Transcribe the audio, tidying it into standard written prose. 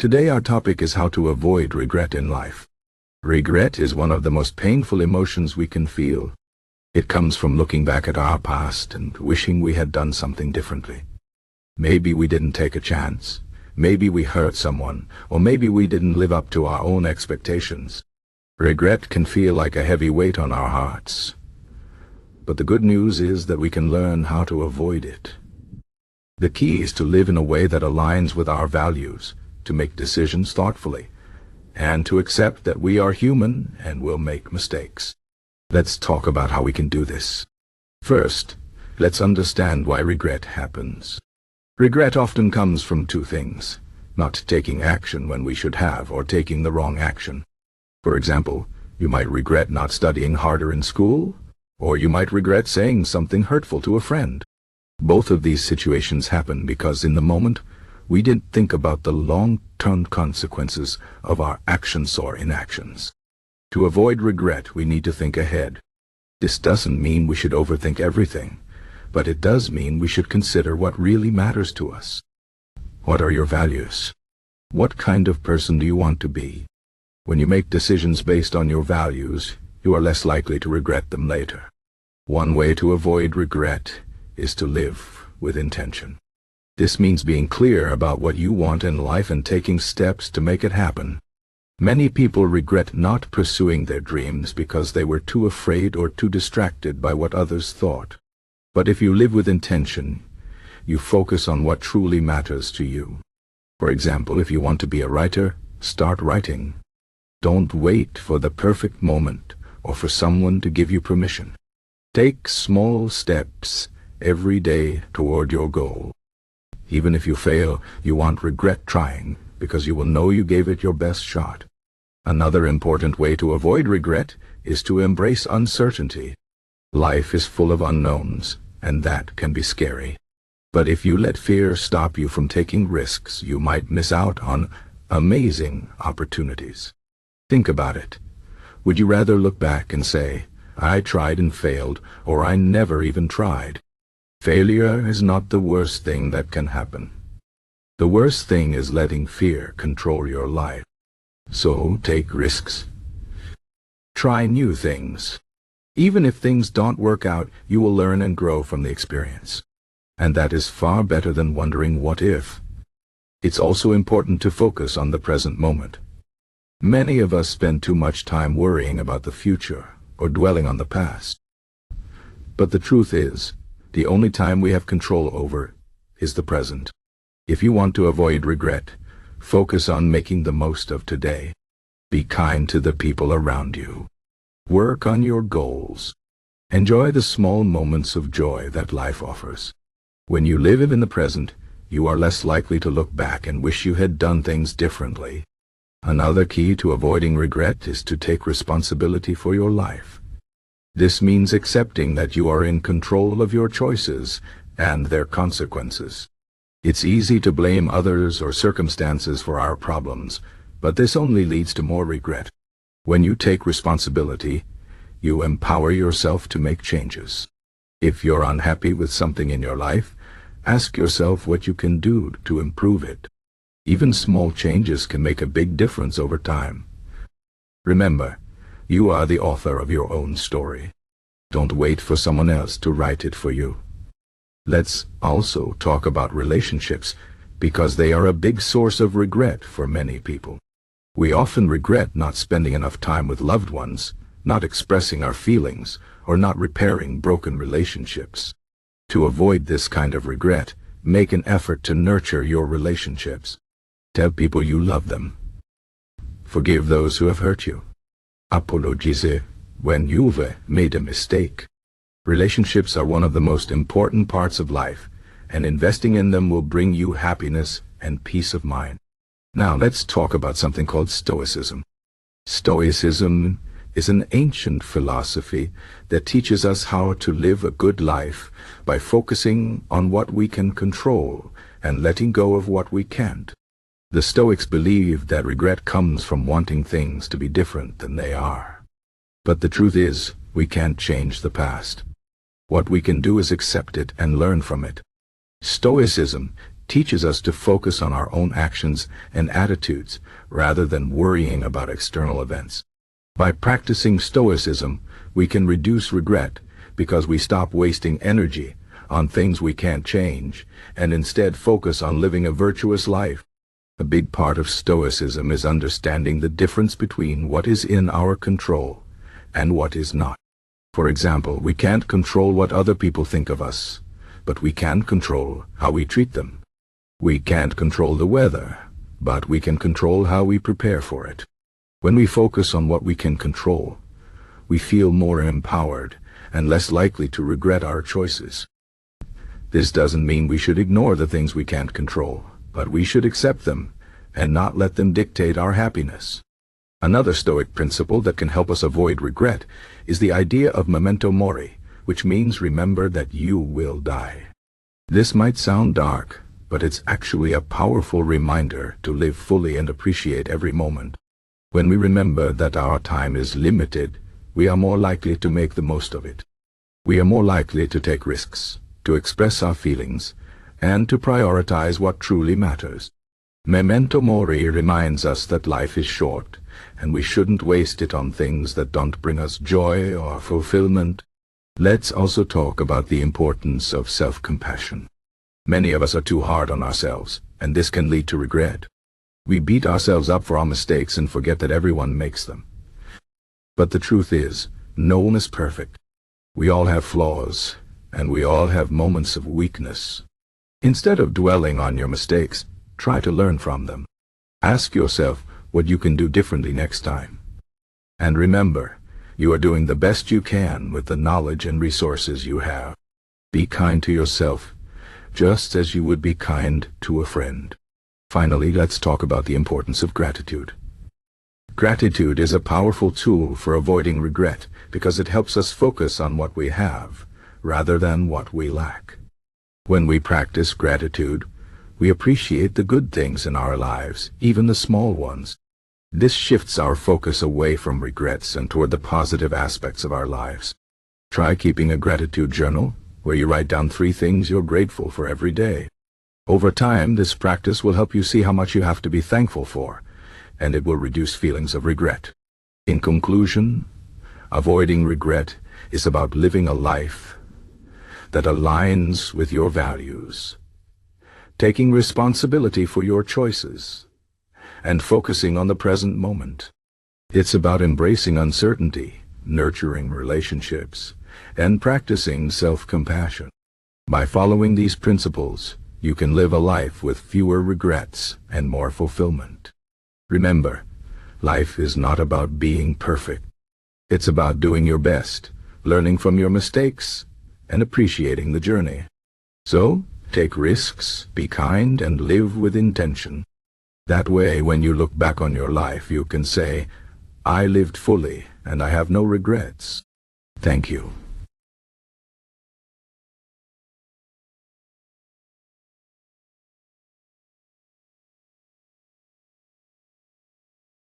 Today our topic is how to avoid regret in life. Regret is one of the most painful emotions we can feel. It comes from looking back at our past and wishing we had done something differently. Maybe we didn't take a chance, maybe we hurt someone, or maybe we didn't live up to our own expectations. Regret can feel like a heavy weight on our hearts. But the good news is that we can learn how to avoid it. The key is to live in a way that aligns with our values, to make decisions thoughtfully, and to accept that we are human and will make mistakes. Let's talk about how we can do this. First, let's understand why regret happens. Regret often comes from two things: not taking action when we should have, or taking the wrong action. For example, you might regret not studying harder in school, or you might regret saying something hurtful to a friend. Both of these situations happen because in the moment, we didn't think about the long-term consequences of our actions or inactions. To avoid regret, we need to think ahead. This doesn't mean we should overthink everything, but it does mean we should consider what really matters to us. What are your values? What kind of person do you want to be? When you make decisions based on your values, you are less likely to regret them later. One way to avoid regret is to live with intention. This means being clear about what you want in life and taking steps to make it happen. Many people regret not pursuing their dreams because they were too afraid or too distracted by what others thought. But if you live with intention, you focus on what truly matters to you. For example, if you want to be a writer, start writing. Don't wait for the perfect moment or for someone to give you permission. Take small steps every day toward your goal. Even if you fail, you won't regret trying, because you will know you gave it your best shot. Another important way to avoid regret is to embrace uncertainty. Life is full of unknowns, and that can be scary. But if you let fear stop you from taking risks, you might miss out on amazing opportunities. Think about it. Would you rather look back and say, "I tried and failed," or "I never even tried"? Failure is not the worst thing that can happen. The worst thing is letting fear control your life. So take risks. Try new things. Even if things don't work out, you will learn and grow from the experience. And that is far better than wondering what if. It's also important to focus on the present moment. Many of us spend too much time worrying about the future or dwelling on the past. But the truth is, the only time we have control over is the present. If you want to avoid regret, focus on making the most of today. Be kind to the people around you. Work on your goals. Enjoy the small moments of joy that life offers. When you live in the present, you are less likely to look back and wish you had done things differently. Another key to avoiding regret is to take responsibility for your life. This means accepting that you are in control of your choices and their consequences. It's easy to blame others or circumstances for our problems, but this only leads to more regret. When you take responsibility, you empower yourself to make changes. If you're unhappy with something in your life, ask yourself what you can do to improve it. Even small changes can make a big difference over time. Remember, you are the author of your own story. Don't wait for someone else to write it for you. Let's also talk about relationships, because they are a big source of regret for many people. We often regret not spending enough time with loved ones, not expressing our feelings, or not repairing broken relationships. To avoid this kind of regret, make an effort to nurture your relationships. Tell people you love them. Forgive those who have hurt you. Apologize when you've made a mistake. Relationships are one of the most important parts of life, and investing in them will bring you happiness and peace of mind. Now let's talk about something called Stoicism. Stoicism is an ancient philosophy that teaches us how to live a good life by focusing on what we can control and letting go of what we can't. The Stoics believed that regret comes from wanting things to be different than they are. But the truth is, we can't change the past. What we can do is accept it and learn from it. Stoicism teaches us to focus on our own actions and attitudes rather than worrying about external events. By practicing Stoicism, we can reduce regret because we stop wasting energy on things we can't change and instead focus on living a virtuous life. A big part of Stoicism is understanding the difference between what is in our control and what is not. For example, we can't control what other people think of us, but we can control how we treat them. We can't control the weather, but we can control how we prepare for it. When we focus on what we can control, we feel more empowered and less likely to regret our choices. This doesn't mean we should ignore the things we can't control, but we should accept them and not let them dictate our happiness. Another Stoic principle that can help us avoid regret is the idea of Memento Mori, which means remember that you will die. This might sound dark, but it's actually a powerful reminder to live fully and appreciate every moment. When we remember that our time is limited, we are more likely to make the most of it. We are more likely to take risks, to express our feelings, and to prioritize what truly matters. Memento Mori reminds us that life is short, and we shouldn't waste it on things that don't bring us joy or fulfillment. Let's also talk about the importance of self-compassion. Many of us are too hard on ourselves, and this can lead to regret. We beat ourselves up for our mistakes and forget that everyone makes them. But the truth is, no one is perfect. We all have flaws, and we all have moments of weakness. Instead of dwelling on your mistakes, try to learn from them. Ask yourself what you can do differently next time. And remember, you are doing the best you can with the knowledge and resources you have. Be kind to yourself, just as you would be kind to a friend. Finally, let's talk about the importance of gratitude. Gratitude is a powerful tool for avoiding regret because it helps us focus on what we have rather than what we lack. When we practice gratitude, we appreciate the good things in our lives, even the small ones. This shifts our focus away from regrets and toward the positive aspects of our lives. Try keeping a gratitude journal where you write down 3 things you're grateful for every day. Over time, this practice will help you see how much you have to be thankful for, and it will reduce feelings of regret. In conclusion, avoiding regret is about living a life that aligns with your values, taking responsibility for your choices, and focusing on the present moment. It's about embracing uncertainty, nurturing relationships, and practicing self-compassion. By following these principles, you can live a life with fewer regrets and more fulfillment. Remember, life is not about being perfect. It's about doing your best, learning from your mistakes, and appreciating the journey. So, take risks, be kind, and live with intention. That way, when you look back on your life, you can say, I lived fully, and I have no regrets. Thank you.